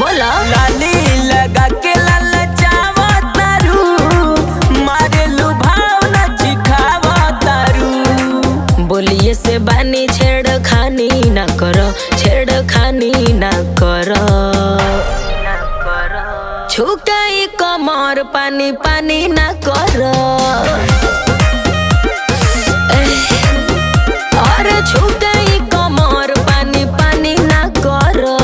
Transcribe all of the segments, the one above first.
बोला लाली लगा के ललचावा तारू, मारे लुभाव न चिखावा तारू। बोलिए से बानी छेड़खानी ना करो, छेड़खानी ना करो। छुकाई कमर पानी पानी ना करो। और छुकाई कमर पानी पानी ना करो।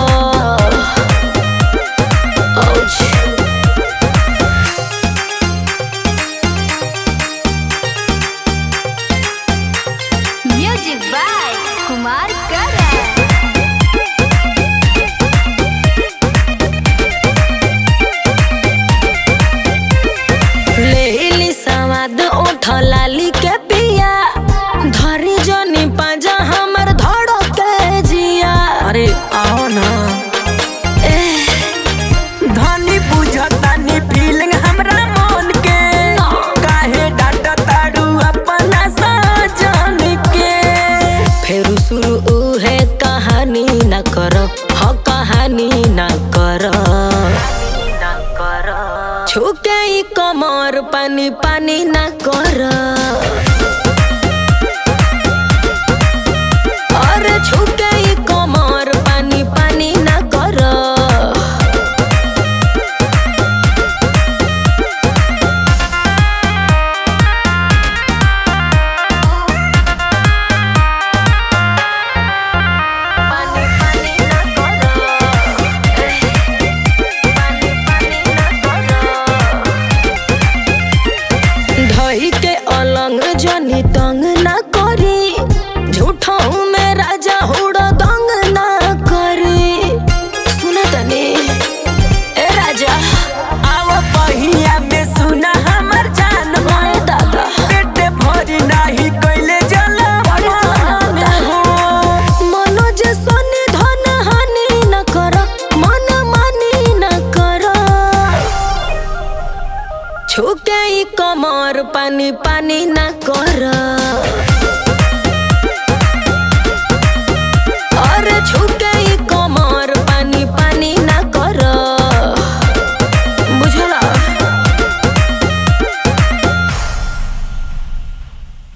म्यूजिक बाय कुमार करण। लेली सवाद ओठ लाली के पिया, धरी जनी पाजा हमर धड़ो के जिया। अरे आओ ना धनी बुझतानी फीलिंग हमरा मन के, काहे डांट तारू अपना सजन के। फेरू शुरू उहे कहानी ना करो, हो कहानी ना करो। छुके ई कमर पानी पानी ना करो। और छुके ई कमर पानी पानी ना करो। पानी पानी ना करो। पानी पानी ना करो। ढई के अलंग जनी तंग ना करी, झूठों